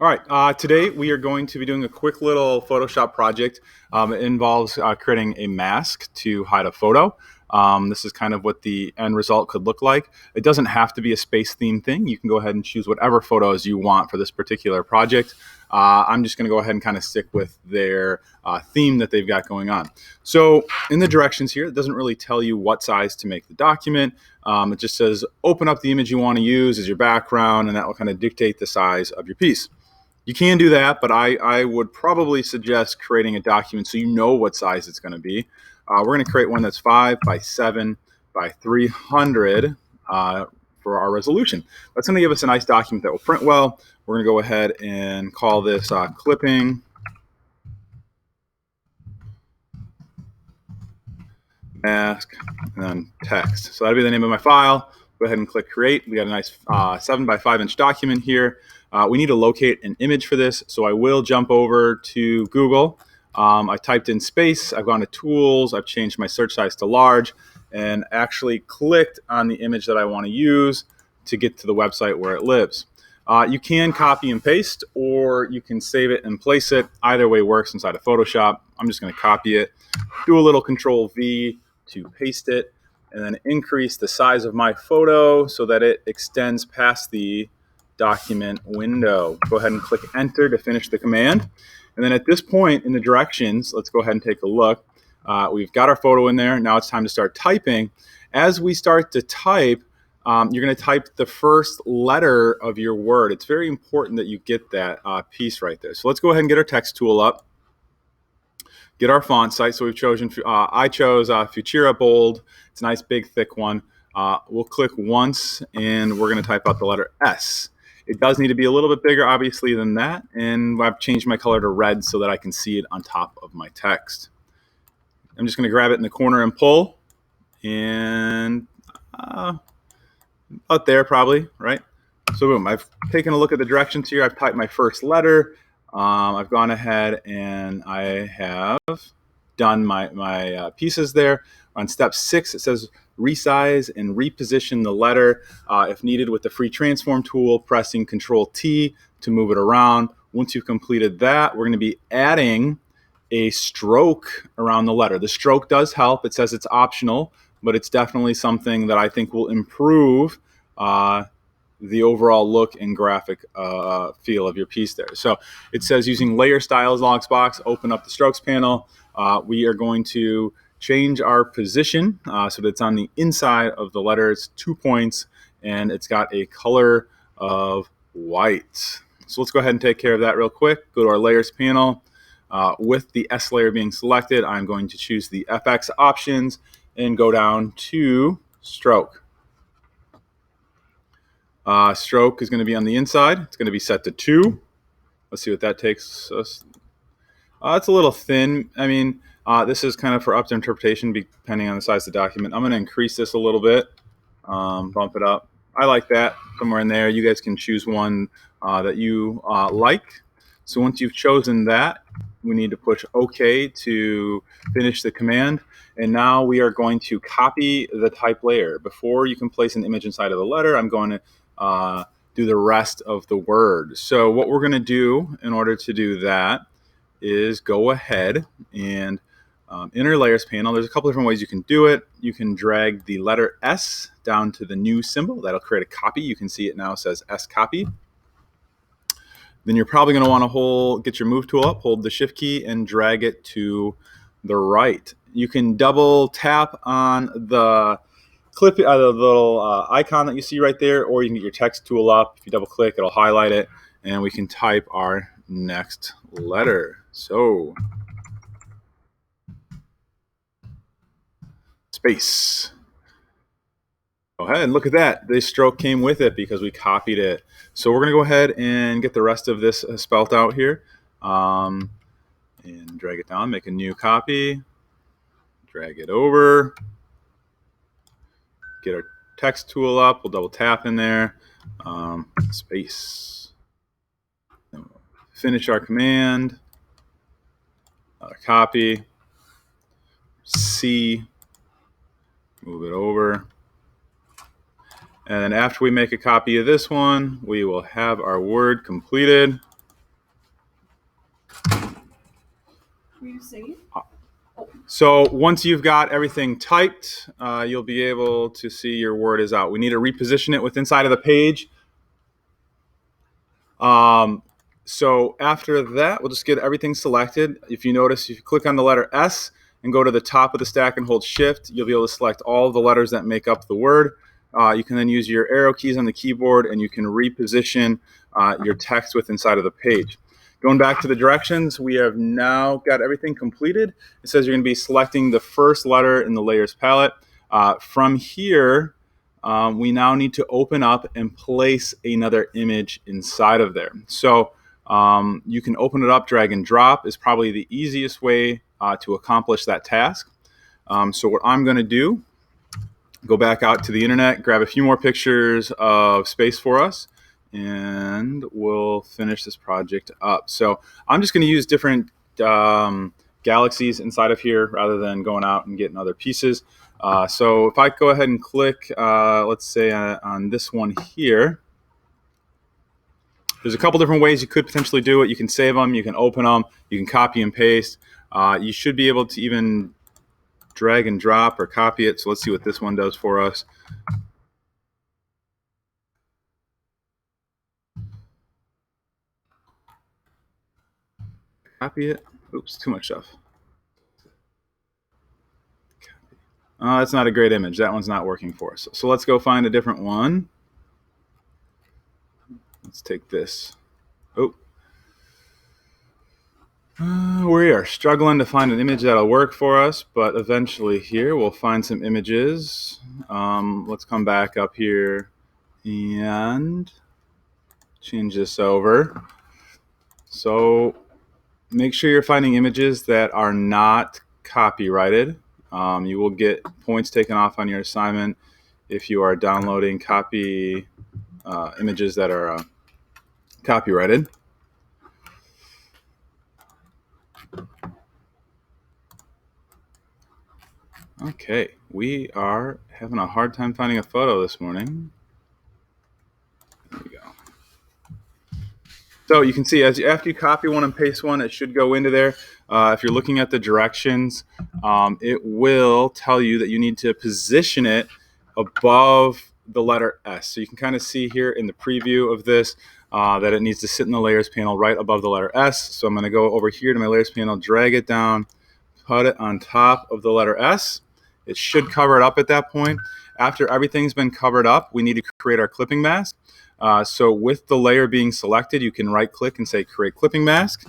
All right, today we are going to be doing a quick little Photoshop project. It involves creating a mask to hide a photo. This is kind of what the end result could look like. It doesn't have to be a space theme thing. You can go ahead and choose whatever photos you want for this particular project. I'm just going to go ahead and kind of stick with their theme that they've got going on. So in the directions here, it doesn't really tell you what size to make the document. It just says open up the image you want to use as your background, and that will kind of dictate the size of your piece. You can do that, but I would probably suggest creating a document so you know what size it's going to be. We're going to create one that's 5 by 7 by 300 for our resolution. That's going to give us a nice document that will print well. We're going to go ahead and call this clipping mask and then text. So that'll be the name of my file. Go ahead and click create. We got a nice 7 by 5 inch document here. We need to locate an image for this, so I will jump over to Google. I typed in space, I've gone to tools, I've changed my search size to large, and actually clicked on the image that I want to use to get to the website where it lives. You can copy and paste, or you can save it and place it. Either way works inside of Photoshop. I'm just going to copy it, do a little Control V to paste it, and then increase the size of my photo so that it extends past the document window. Go ahead and click enter to finish the command. And then at this point in the directions, let's go ahead and take a look. We've got our photo in there. Now it's time to start typing. As we start to type, you're going to type the first letter of your word. It's very important that you get that piece right there. So let's go ahead and get our text tool up. Get our font size. So we've chosen, I chose Futura Bold. It's a nice big thick one. We'll click once and we're going to type out the letter S. It does need to be a little bit bigger, obviously, than that. And I've changed my color to red so that I can see it on top of my text. I'm just going to grab it in the corner and pull. And out there probably, right? So boom, I've taken a look at the directions here. I've typed my first letter. I've gone ahead and I have done my pieces there. On step 6, it says resize and reposition the letter. If needed, with the free transform tool, pressing Control T to move it around. Once you've completed that, we're going to be adding a stroke around the letter. The stroke does help. It says it's optional, but it's definitely something that I think will improve the overall look and graphic feel of your piece there. So it says using layer styles box, open up the strokes panel. We are going to change our position so that it's on the inside of the letter. It's 2 points and it's got a color of white. So let's go ahead and take care of that real quick. Go to our layers panel. With the S layer being selected, I'm going to choose the FX options and go down to stroke. Stroke is going to be on the inside. It's going to be set to 2. Let's see what that takes us. It's a little thin. I mean, this is kind of for up to interpretation depending on the size of the document. I'm going to increase this a little bit, bump it up. I like that, somewhere in there. You guys can choose one that you like. So once you've chosen that, we need to push OK to finish the command. And now we are going to copy the type layer. Before you can place an image inside of the letter, I'm going to do the rest of the word. So what we're going to do in order to do that is go ahead and in our layers panel, there's a couple different ways you can do it. You can drag the letter S down to the new symbol. That'll create a copy. You can see it now says S copy. Then you're probably going to want to get your move tool up, hold the shift key, and drag it to the right. You can double tap on the clip, the little icon that you see right there, or you can get your text tool up. If you double click, it'll highlight it, and we can type our next letter. So, space. Go ahead and look at that. This stroke came with it because we copied it. So we're going to go ahead and get the rest of this spelt out here. And drag it down, make a new copy, drag it over, get our text tool up, we'll double tap in there, space. Finish our command, copy, C, move it over. And then after we make a copy of this one, we will have our word completed. Were you singing? So once you've got everything typed, you'll be able to see your word is out. We need to reposition it with inside of the page. So after that, we'll just get everything selected. If you notice, if you click on the letter S and go to the top of the stack and hold Shift, you'll be able to select all of the letters that make up the word. You can then use your arrow keys on the keyboard and you can reposition your text with inside of the page. Going back to the directions, we have now got everything completed. It says you're going to be selecting the first letter in the layers palette. From here, we now need to open up and place another image inside of there. So you can open it up, drag and drop is probably the easiest way to accomplish that task. So what I'm going to do, go back out to the internet, grab a few more pictures of space for us, and we'll finish this project up. So I'm just going to use different galaxies inside of here rather than going out and getting other pieces. So if I go ahead and click, let's say on this one here, there's a couple different ways you could potentially do it. You can save them, you can open them, you can copy and paste. You should be able to even drag and drop or copy it. So let's see what this one does for us. Copy it. Oops, too much stuff. That's not a great image. That one's not working for us. So let's go find a different one. Let's take this. Oh. We are struggling to find an image that'll work for us, but eventually here we'll find some images. Let's come back up here and change this over. So make sure you're finding images that are not copyrighted. You will get points taken off on your assignment if you are downloading images that are copyrighted. Okay, we are having a hard time finding a photo this morning. There we go. So you can see after you copy one and paste one, it should go into there. If you're looking at the directions, it will tell you that you need to position it above the letter S. So you can kind of see here in the preview of this that it needs to sit in the layers panel right above the letter S. So I'm going to go over here to my layers panel, drag it down, put it on top of the letter S. It should cover it up at that point. After everything's been covered up, we need to create our clipping mask. So with the layer being selected, you can right click and say create clipping mask.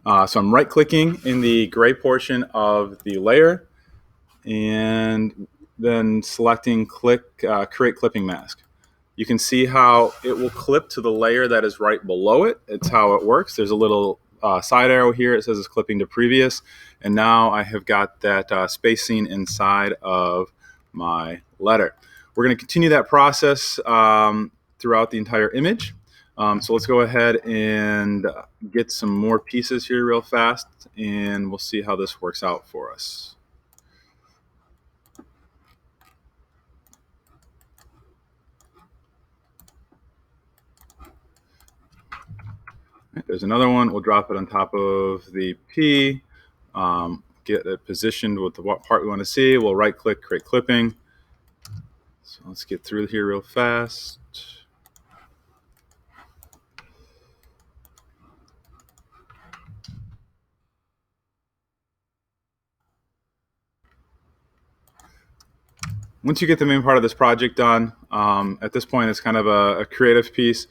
So I'm right clicking in the gray portion of the layer and then selecting create clipping mask. You can see how it will clip to the layer that is right below it. It's how it works. There's a little side arrow here. It says it's clipping to previous. And now I have got that spacing inside of my letter. We're going to continue that process throughout the entire image. So let's go ahead and get some more pieces here real fast, and we'll see how this works out for us. Right, there's another one. We'll drop it on top of the P, get it positioned with the part we want to see. We'll right click, create clipping. So let's get through here real fast. Once you get the main part of this project done, at this point it's kind of a creative piece.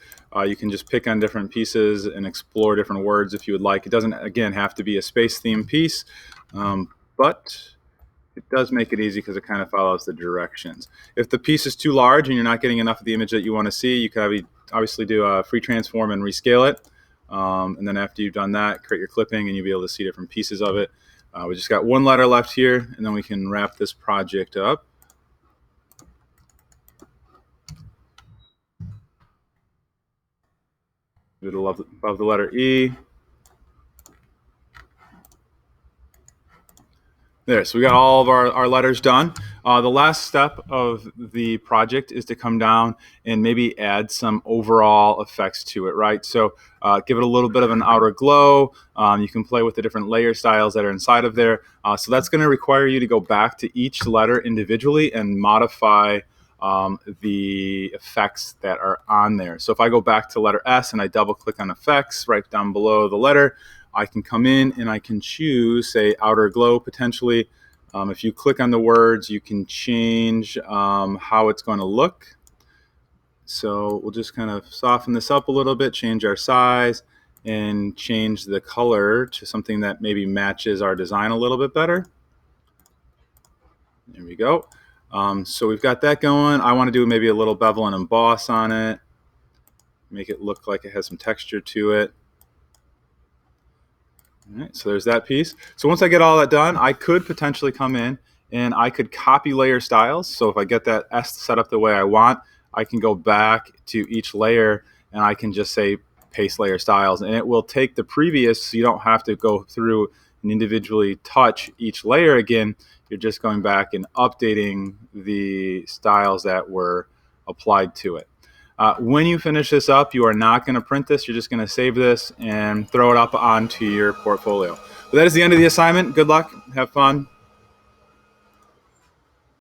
You can just pick on different pieces and explore different words if you would like. It doesn't, again, have to be a space theme piece, but it does make it easy because it kind of follows the directions. If the piece is too large and you're not getting enough of the image that you want to see, you can obviously do a free transform and rescale it. And then after you've done that, create your clipping and you'll be able to see different pieces of it. We just got one letter left here, and then we can wrap this project up. Above the letter E. There, so we got all of our letters done. The last step of the project is to come down and maybe add some overall effects to it, right? So give it a little bit of an outer glow. You can play with the different layer styles that are inside of there. So that's going to require you to go back to each letter individually and modify the effects that are on there. So if I go back to letter S and I double click on effects right down below the letter, I can come in and I can choose, say, outer glow potentially. If you click on the words, you can change how it's going to look. So we'll just kind of soften this up a little bit, change our size, and change the color to something that maybe matches our design a little bit better. There we go. So we've got that going. I want to do maybe a little bevel and emboss on it, make it look like it has some texture to it. All right, so there's that piece. So once I get all that done, I could potentially come in and I could copy layer styles. So if I get that S set up the way I want, I can go back to each layer and I can just say paste layer styles, and it will take the previous, so you don't have to go through and individually touch each layer again. You're just going back and updating the styles that were applied to it. When you finish this up, you are not going to print this. You're just going to save this and throw it up onto your portfolio. But that is the end of the assignment. Good luck. Have fun.